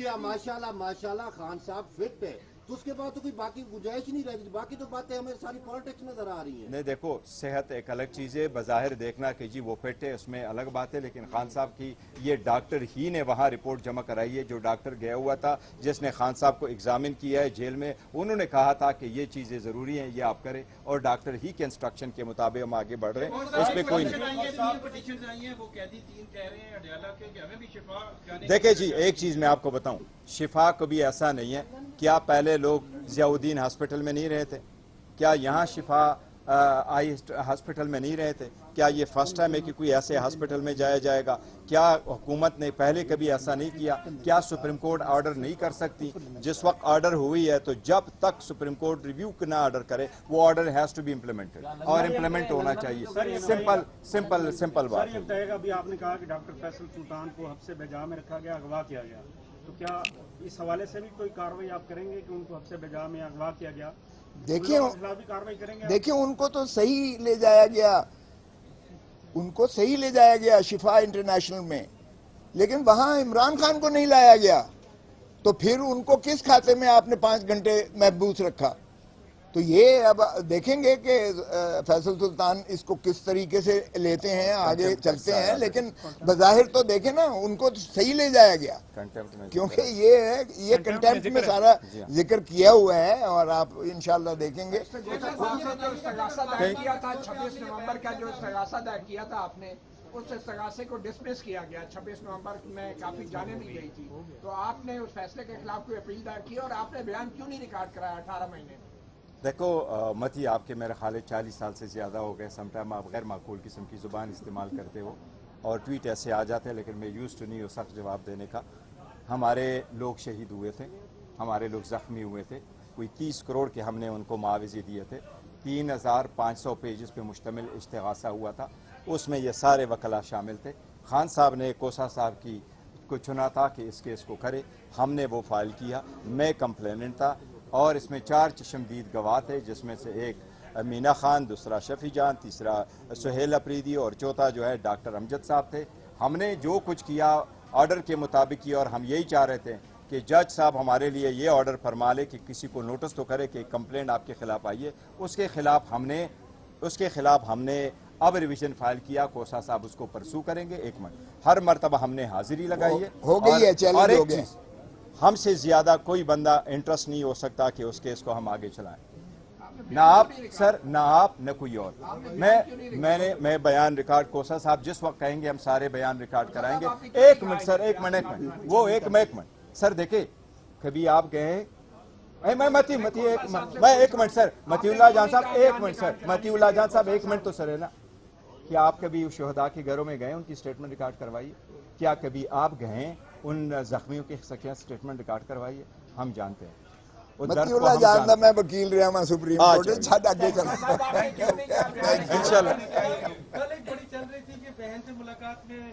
دیا माशाल्लाह माशाल्लाह खान साहब फिट है, तो उसके बाद तो कोई बाकी गुंजाइश नहीं रहती. बाकी तो बातें हमें सारी पॉलिटिक्स नजर आ रही हैं. नहीं देखो, सेहत एक अलग चीज़ है, बज़ाहिर देखना कि जी वो फिट है उसमें अलग बात है, लेकिन खान साहब की ये डॉक्टर ही ने वहाँ रिपोर्ट जमा कराई है. जो डॉक्टर गया हुआ था जिसने खान साहब को एग्जामिन किया है जेल में, उन्होंने कहा था कि ये चीज़ें ज़रूरी हैं, ये आप करें, और डॉक्टर ही के इंस्ट्रक्शन के मुताबिक हम आगे बढ़ रहे हैं. इस पर कोई नहीं. देखिए जी, एक चीज़ मैं आपको बताऊं, शिफा कभी ऐसा नहीं है. क्या पहले लोग ज़ियाउद्दीन हॉस्पिटल में नहीं रहे थे? क्या यहाँ शिफा आई हॉस्पिटल में नहीं रहे थे? क्या ये फर्स्ट टाइम है कि कोई ऐसे हॉस्पिटल में जाया जाएगा? क्या हुकूमत ने पहले कभी ऐसा नहीं किया? क्या सुप्रीम कोर्ट ऑर्डर नहीं कर सकती? जिस वक्त ऑर्डर हुई है तो जब तक सुप्रीम कोर्ट रिव्यू ना ऑर्डर करे वो order has to be implemented, और इम्प्लीमेंट होना चाहिए. सिंपल सिंपल सिंपल बात है. अभी आपने कहा कि डॉक्टर फैसल सुल्तान को हब्से बेजा में रखा गया, अगवा किया गया, तो क्या इस हवाले से भी कोई कार्रवाई आप करेंगे कि उनको हब्से बेजा में अगवा किया गया? देखिए उनको तो सही ले जाया गया, उनको सही ले जाया गया शिफा इंटरनेशनल में, लेकिन वहां इमरान खान को नहीं लाया गया. तो फिर उनको किस खाते में आपने 5 घंटे महबूस रखा? तो ये अब देखेंगे कि फैसल सुल्तान इसको किस तरीके से लेते हैं, आगे चलते हैं. लेकिन बज़ाहिर तो देखें ना, उनको तो सही ले जाया गया, क्योंकि ये कंटेम्प्ट में सारा जिक्र किया हुआ है, और आप इंशाल्लाह देखेंगे. 26 नवंबर का जो इस्तगासा दायर किया था आपने, उस इस्तगासे को डिसमिस किया गया. 26 नवंबर में काफी जाने भी गई थी, तो आपने उस फैसले के खिलाफ कोई अपील दायर की, और आपने बयान क्यों नहीं रिकॉर्ड कराया 18 महीने में? देखो मती, आपके मेरे ख्याल 40 साल से ज़्यादा हो गए, समटाइम आप गैर माकूल किस्म की ज़ुबान इस्तेमाल करते हो और ट्वीट ऐसे आ जाते हैं, लेकिन मैं यूज़ टू नहीं हूँ सख्त जवाब देने का. हमारे लोग शहीद हुए थे, हमारे लोग ज़ख्मी हुए थे, कोई 30 करोड़ के हमने उनको मुआवजे दिए थे. 3500 पेजेस पे मुश्तमिल इस्तिगासा हुआ था, उसमें ये सारे वकला शामिल थे. खान साहब ने कोसा साहब को चुना था कि इस केस को करे, हमने वो फाइल किया. मैं कंप्लेनेंट था, और इसमें 4 चश्मदीद गवाह थे, जिसमें से एक मीना खान, दूसरा शफी जान, तीसरा सुहेल अफरीदी, और चौथा जो है डॉक्टर अमजद साहब थे. हमने जो कुछ किया ऑर्डर के मुताबिक किया, और हम यही चाह रहे थे कि जज साहब हमारे लिए ये ऑर्डर फरमा ले कि किसी को नोटिस तो करे कि कंप्लेंट आपके खिलाफ आई है. उसके खिलाफ हमने अब रिवीजन फाइल किया. कोसा साहब उसको परसू करेंगे. एक मिनट, हर मरतबा हमने हाजिरी लगाई है, हो गई है, चैलेंज हो गया. हमसे ज्यादा कोई बंदा इंटरेस्ट नहीं हो सकता कि उस केस को हम आगे चलाएं. ना आप सर, ना आप, न कोई और. मैं बयान रिकॉर्ड, कोसा साहब जिस वक्त कहेंगे हम सारे बयान रिकॉर्ड कराएंगे. एक मिनट सर, एक मिनट वो एक मिनट सर. देखिए, कभी आप गए एक मिनट सर, मतीउल्लाह जान साहब, एक मिनट सर, मतीउल्लाह जान साहब, एक मिनट तो सर है ना. क्या आप कभी शोहदा के घरों में गए, उनकी स्टेटमेंट रिकॉर्ड करवाइए? क्या कभी आप गए उन जख्मियों की स्टेटमेंट रिकॉर्ड करवाइए? हम जानते हैं मतीउल्लाह जान साहब, मैं वकील रहा हूं सुप्रीम कोर्ट, छाड़ आगे चला इंशाल्लाह. कल एक बड़ी चल रही थी कि बहन से मुलाकात में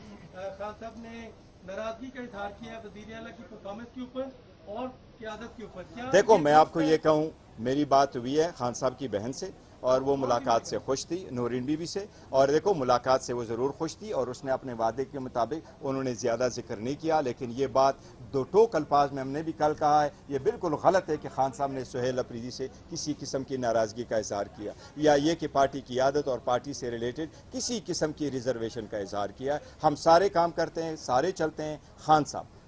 खान साहब ने नाराजगी का इजहार किया वज़ीर आला की परफॉर्मेंस के ऊपर और क़यादत के ऊपर. देखो, मैं आपको ये कहूँ, मेरी बात हुई है खान साहब की बहन से, और वो मुलाकात से खुश थी, नूरीन बीबी से. और देखो, मुलाकात से वो ज़रूर खुश थी, और उसने अपने वादे के मुताबिक उन्होंने ज़्यादा जिक्र नहीं किया. लेकिन ये बात दो टोक अल्फाज में हमने भी कल कहा है, ये बिल्कुल गलत है कि खान साहब ने सुहेल अफरीदी से किसी किस्म की नाराज़गी का इजहार किया, या ये कि पार्टी की आदत और पार्टी से रिलेटेड किसी किस्म की रिजर्वेशन का इजहार किया. हम सारे काम करते हैं, सारे चलते हैं.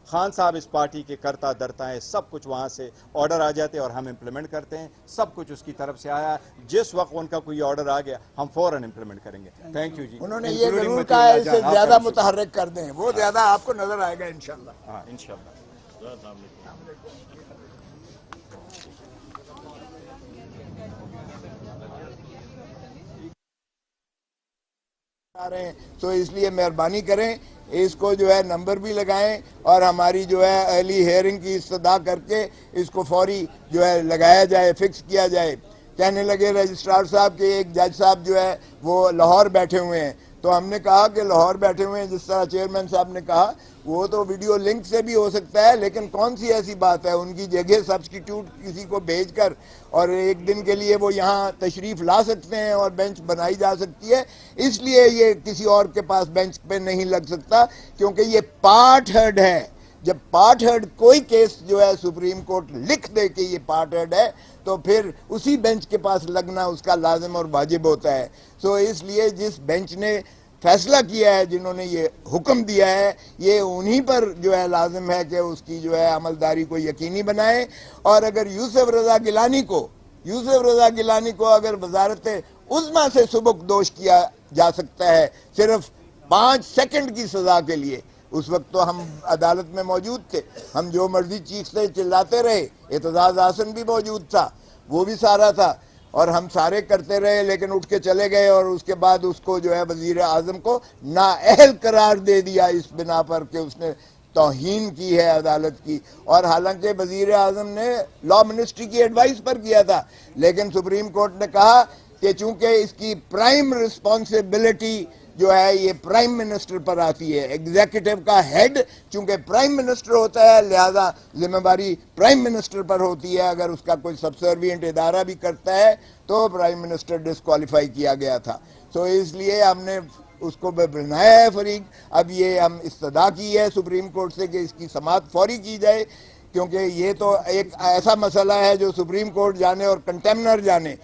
खान साहब इस पार्टी के करता धरता है. सब कुछ वहाँ से ऑर्डर आ जाते हैं और हम इम्प्लीमेंट करते हैं. सब कुछ उसकी तरफ से आया. जिस वक्त उनका कोई ऑर्डर आ गया हम फौरन इम्प्लीमेंट करेंगे. थैंक यू जी. उन्होंने ये जरूर कहा है इसे ज्यादा मुतहर्रिक कर दें, वो ज्यादा आपको नजर आएगा इंशाल्लाह. हाँ, इंशाल्लाह. आ रहे हैं, तो इसलिए मेहरबानी करें, इसको जो है नंबर भी लगाएं, और हमारी जो है अर्ली हियरिंग की इस्तदा करके इसको फौरी जो है लगाया जाए, फिक्स किया जाए. कहने लगे रजिस्ट्रार साहब के एक जज साहब जो है वो लाहौर बैठे हुए हैं, तो हमने कहा कि लाहौर बैठे हुए हैं, जिस तरह चेयरमैन साहब ने कहा, वो तो वीडियो लिंक से भी हो सकता है, लेकिन कौन सी ऐसी बात है उनकी जगह सब्स्टिट्यूट किसी को भेजकर और एक दिन के लिए वो यहाँ तशरीफ़ ला सकते हैं और बेंच बनाई जा सकती है. इसलिए ये किसी और के पास बेंच पे नहीं लग सकता, क्योंकि ये पार्ट हेड है. جب پارٹ ہرڈ کوئی کیس جو ہے سپریم کورٹ لکھ دے کہ یہ پارٹ ہرڈ ہے تو پھر اسی بینچ کے پاس لگنا اس کا لازم اور واجب ہوتا ہے. سو اس لیے جس بینچ نے فیصلہ کیا ہے, جنہوں نے یہ حکم دیا ہے, یہ انہی پر جو ہے لازم ہے کہ اس کی جو ہے عملداری کو یقینی بنائے. اور اگر یوسف رضا گیلانی کو اگر وزارت عظمیٰ سے سبکدوش کیا جا سکتا ہے صرف 5 سیکنڈ کی سزا کے لیے, اس وقت تو ہم عدالت میں موجود تھے, ہم جو مرضی چیختے چلاتے رہے, اعتزاز حسن بھی موجود تھا, وہ بھی سارا تھا, اور ہم سارے کرتے رہے, لیکن اٹھ کے چلے گئے اور اس کے بعد اس کو جو ہے وزیر اعظم کو نااہل قرار دے دیا اس بنا پر کہ اس نے توہین کی ہے عدالت کی. اور حالانکہ وزیر اعظم نے لا منسٹری کی ایڈوائس پر کیا تھا, لیکن سپریم کورٹ نے کہا کہ چونکہ اس کی پرائم رسپانسبلٹی جو ہے یہ پرائم منسٹر پر آتی ہے, ایگزیکٹو کا ہیڈ چونکہ پرائم منسٹر ہوتا ہے لہذا ذمہ داری پرائم منسٹر پر ہوتی ہے. اگر اس کا کوئی سبسروینٹ ادارہ بھی کرتا ہے تو پرائم منسٹر ڈسکوالیفائی کیا گیا تھا. سو اس لیے ہم نے اس کو بنایا ہے فریق. اب یہ ہم استدعا کی ہے سپریم کورٹ سے کہ اس کی سماعت فوری کی جائے, کیونکہ یہ تو ایک ایسا مسئلہ ہے جو سپریم کورٹ جانے اور کنٹیمنر جانے.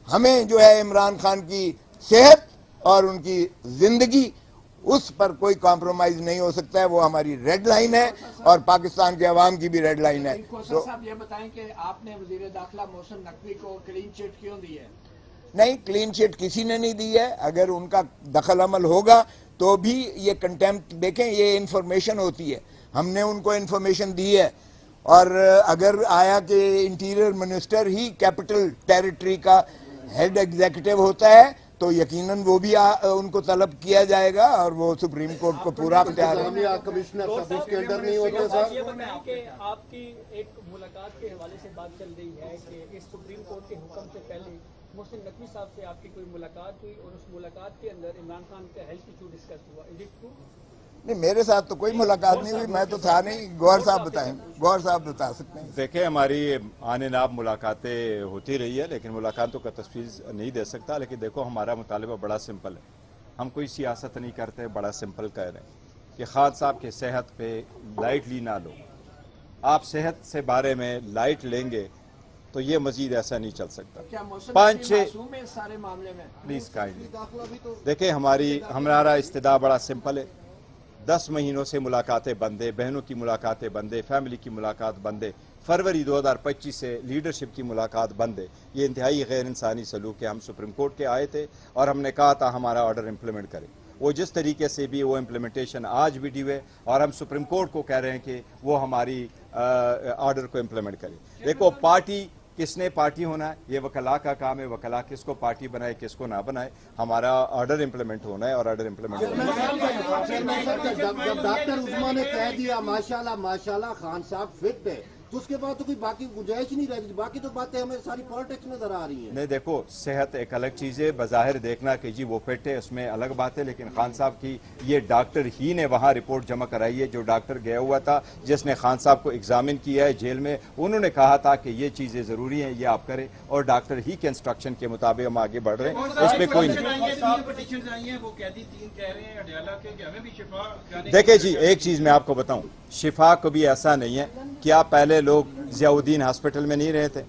ہمیں جو ہے عمران خان کی صحت اور ان کی زندگی اس پر کوئی کمپرومائز نہیں ہو سکتا ہے, وہ ہماری ریڈ لائن ہے اور پاکستان کے عوام کی بھی ریڈ لائن ہے. کوثر صاحب یہ بتائیں کہ آپ نے وزیر داخلہ محسن نقوی کو کلین چٹ کیوں دی ہے؟ نہیں, کلین چٹ کسی نے نہیں دی ہے. اگر ان کا دخل عمل ہوگا تو بھی یہ کنٹیمپٹ, دیکھیں یہ انفارمیشن ہوتی ہے, ہم نے ان کو انفارمیشن دی ہے, اور اگر آیا کہ انٹیریئر منسٹر ہی کیپٹل ٹیریٹری کا ہیڈ ایگزیکٹو ہوتا ہے تو یقیناً وہ بھی ان کو طلب کیا جائے گا اور وہ سپریم کورٹ کو پورا اختیار ہے. کمشنر صاحب اس کے اندر نہیں ہوتے صاحب. یہ بتائیں کہ آپ کی ایک ملاقات کے حوالے سے بات چل رہی ہے کہ اس سپریم کورٹ کے حکم سے پہلے محسن نقوی صاحب سے آپ کی کوئی ملاقات ہوئی اور اس ملاقات کے اندر عمران خان کا ہیلتھ ایشو ڈسکس ہوا, از اٹ ٹرو؟ نہیں, میرے ساتھ تو کوئی ملاقات نہیں ہوئی, میں تو تھا نہیں. گوہر صاحب بتائیں, گوہر صاحب بتا سکتے ہیں. دیکھیں ہماری آنے ناب ملاقاتیں ہوتی رہی ہے, لیکن ملاقاتوں کا تفصیل نہیں دے سکتا. لیکن دیکھو ہمارا مطالبہ بڑا سمپل ہے, ہم کوئی سیاست نہیں کرتے, بڑا سمپل کہہ رہے ہیں کہ خان صاحب کے صحت پہ لائٹلی نہ لو. آپ صحت سے بارے میں لائٹ لیں گے تو یہ مزید ایسا نہیں چل سکتا. 5-6 معصوم ہے اس سارے معاملے میں؟ پلیز کائنڈلی دیکھیں ہمارا استدعا بڑا سمپل ہے. 10 مہینوں سے ملاقاتیں بند ہے, بہنوں کی ملاقاتیں بند ہے, فیملی کی ملاقات بند ہے, فروری 2025 سے لیڈرشپ کی ملاقات بند ہے. یہ انتہائی غیر انسانی سلوک ہے. ہم سپریم کورٹ کے آئے تھے اور ہم نے کہا تھا ہمارا آرڈر امپلیمنٹ کریں. وہ جس طریقے سے بھی وہ امپلیمنٹیشن آج بھی ڈیو ہے, اور ہم سپریم کورٹ کو کہہ رہے ہیں کہ وہ ہماری آرڈر کو امپلیمنٹ کرے. دیکھو پارٹی کس نے پارٹی ہونا ہے, یہ وکلاء کا کام ہے. وکلاء کس کو پارٹی بنائے کس کو نہ بنائے, ہمارا آرڈر امپلیمنٹ ہونا ہے اور آرڈر امپلیمنٹ ہونا ہے. جب ڈاکٹر عثمان نے کہہ دیا ماشاءاللہ خان صاحب فٹ ہے تو اس کے بعد تو کوئی باقی گنجائش نہیں رہتی. باقی تو باتیں ہمیں ساری پالیٹکس نظر آ رہی ہیں. نہیں دیکھو, صحت ایک الگ چیز ہے, بظاہر دیکھنا کہ جی وہ فٹ ہے اس میں الگ بات ہے, لیکن خان صاحب کی یہ ڈاکٹر ہی نے وہاں رپورٹ جمع کرائی ہے. جو ڈاکٹر گیا ہوا تھا جس نے خان صاحب کو ایگزامن کیا ہے جیل میں, انہوں نے کہا تھا کہ یہ چیزیں ضروری ہیں, یہ آپ کریں, اور ڈاکٹر ہی کے انسٹرکشن کے مطابق ہم آگے بڑھ رہے ہیں. اس میں کوئی نہیں. دیکھیں جی ایک چیز میں آپ کو بتاؤں, شفا کبھی ایسا نہیں ہے. کیا پہلے لوگ ضیاء الدین ہاسپٹل میں نہیں رہے تھے؟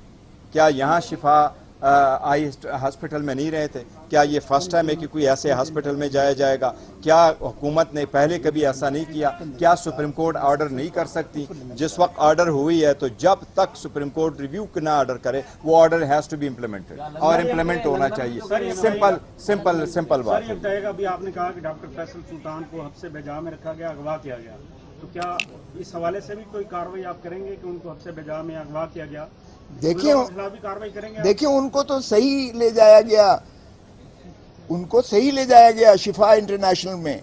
کیا یہاں شفا آئی ہاسپٹل میں نہیں رہے تھے؟ کیا یہ فرسٹ ٹائم ہے کہ کوئی ایسے ہاسپٹل میں جایا جائے گا؟ کیا حکومت نے پہلے کبھی ایسا نہیں کیا؟ کیا سپریم کورٹ آرڈر نہیں کر سکتی؟ جس وقت آرڈر ہوئی ہے تو جب تک سپریم کورٹ ریویو نہ آرڈر کرے وہ order has to be implemented, اور امپلیمنٹ ہونا چاہیے. سمپل بات ہے. سر ابھی آپ نے کہا کہ ڈاکٹر فیصل سلطان کو حبس بجا میں رکھا گیا, اغوا کیا گیا, تو کیا اس حوالے سے بھی کوئی کارروائی آپ کریں گے کہ ان کو حبس بجا میں اغوا کیا گیا؟ دیکھیں ان کو تو صحیح لے جایا گیا, ان کو صحیح لے جایا گیا شفا انٹرنیشنل میں,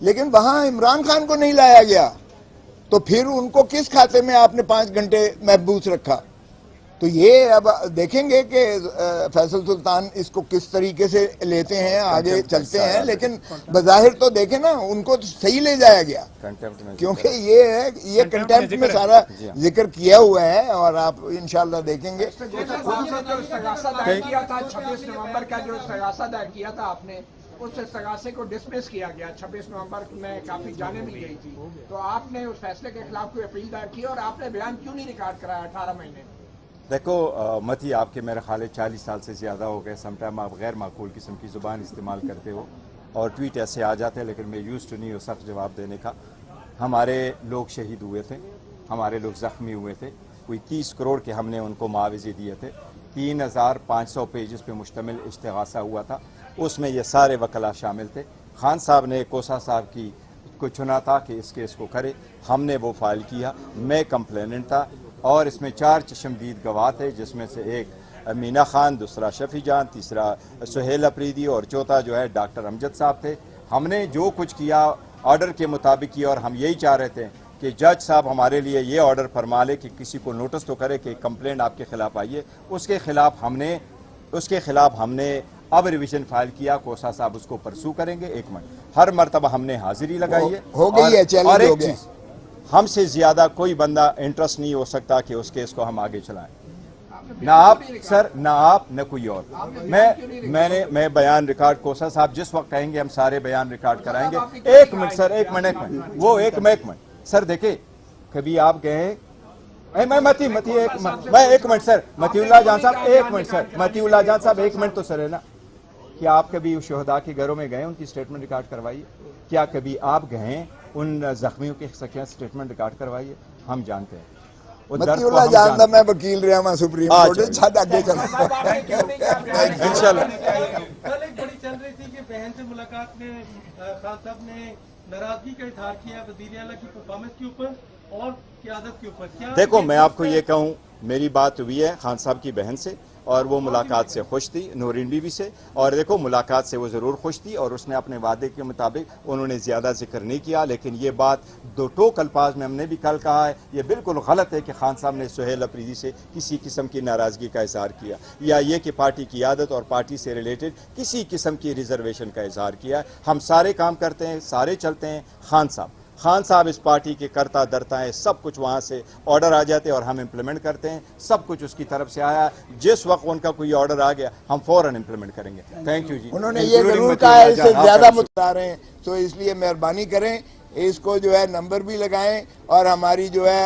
لیکن وہاں عمران خان کو نہیں لایا گیا. تو پھر ان کو کس کھاتے میں آپ نے 5 گھنٹے محبوس رکھا؟ تو یہ اب دیکھیں گے کہ فیصل سلطان اس کو کس طریقے سے لیتے ہیں, آگے چلتے ہیں. لیکن بظاہر تو دیکھیں نا, ان کو صحیح لے جایا گیا, کیونکہ یہ کنٹیمپٹ میں سارا ذکر کیا ہوا ہے, اور آپ انشاءاللہ دیکھیں گے. جو استغاثہ دائر کیا تھا 26 نومبر کا, جو استغاثہ دائر کیا تھا آپ نے, उस इस्तगासे को डिसमिस किया गया 26 नवंबर में काफ़ी जाने भी गई थी, तो आपने उस फैसले के खिलाफ कोई अपील दायर की और आपने बयान क्यों नहीं रिकॉर्ड कराया 18 महीने? देखो मती आपके मेरे ख्याल 40 साल से ज़्यादा हो गए, समटाइम आप गैर माकूल किस्म की ज़ुबान इस्तेमाल करते हो और ट्वीट ऐसे आ जाते हैं, लेकिन मैं यूज़ टू नहीं हूँ सख्त जवाब देने का। हमारे लोग शहीद हुए थे, हमारे लोग ज़ख्मी हुए थे, कोई 30 करोड़ के हमने उनको मुआवजे दिए थे। 3500 पेजेस पे मुश्तमिल इस्तिगासा हुआ था, उसमें ये सारे वकला शामिल थे। खान साहब ने कोसा साहब को चुना था कि इस केस को करे, हमने वो फाइल किया, मैं कंप्लेनेंट था और इसमें 4 चश्मदीद गवाह थे, जिसमें से एक मीना खान, दूसरा शफी जान, तीसरा सुहेल अफरीदी और चौथा जो है डॉक्टर अमजद साहब थे। हमने जो कुछ किया ऑर्डर के मुताबिक किया और हम यही चाह रहे थे कि जज साहब हमारे लिए ये ऑर्डर फरमा ले कि किसी को नोटिस तो करे कि कंप्लेंट आपके खिलाफ आई है। उसके खिलाफ हमने अब रिवीजन फाइल किया, कोसा साहब उसको परसू करेंगे। 1 मिनट, हर मरतबा हमने हाजिरी लगाई है, हो गई है, चैलेंज और हो एक गया। चीज, हमसे ज्यादा कोई बंदा इंटरेस्ट नहीं हो सकता कि उस केस को हम आगे चलाएं। ना आप सर, ना आप, न कोई और। मैं बयान रिकॉर्ड, कोसा साहब जिस वक्त कहेंगे हम सारे बयान रिकॉर्ड कराएंगे। 1 मिनट सर, 1 मिनट, वो एक मिनट सर, देखिए कभी आप गए मैं एक मिनट सर, मतीउल्लाह जान साहब 1 मिनट सर, मतीउल्लाह जान साहब 1 मिनट तो सर है ना। क्या आप कभी उस शहदा के घरों में गए, उनकी स्टेटमेंट रिकॉर्ड करवाइए? क्या कभी आप गए उन जख्मियों के स्टेटमेंट रिकॉर्ड करवाइए? हम जानते हैं मतीउल्लाह जान साहब, मैं वकील रहा हूं सुप्रीम कोर्ट, छत आगे चलो इंशाल्लाह। कल एक बड़ी चल रही थी कि बहन से मुलाकात में खान साहब ने नाराजगी का इजहार किया वज़ीर आला की परफॉर्मेंस के ऊपर और क़यादत के ऊपर। क्या देखो, मैं आपको ये कहूँ, मेरी बात हुई है खान साहब की बहन से और वो मुलाकात से खुश थी, नूरीन बीबी से, और देखो मुलाकात से वो ज़रूर खुश थी और उसने अपने वादे के मुताबिक उन्होंने ज़्यादा जिक्र नहीं किया। लेकिन ये बात 2 टोक अल्फाज में हमने भी कल कहा है, ये बिल्कुल गलत है कि खान साहब ने सुहेल अफरीदी से किसी किस्म की नाराज़गी का इजहार किया, या ये कि पार्टी की आदत और पार्टी से रिलेटेड किसी किस्म की रिजर्वेशन का इजहार किया। हम सारे काम करते हैं, सारे चलते हैं। खान साहब इस पार्टी के करता धरता है, सब कुछ वहाँ से ऑर्डर आ जाते हैं और हम इम्प्लीमेंट करते हैं। सब कुछ उसकी तरफ से आया, जिस वक्त उनका कोई ऑर्डर आ गया हम फौरन इम्प्लीमेंट करेंगे। थैंक यू जी। उन्होंने ये जरूर कहा है इससे ज्यादा मुद्दा रहे हैं, तो इसलिए मेहरबानी करें, इसको जो है नंबर भी लगाएं और हमारी जो है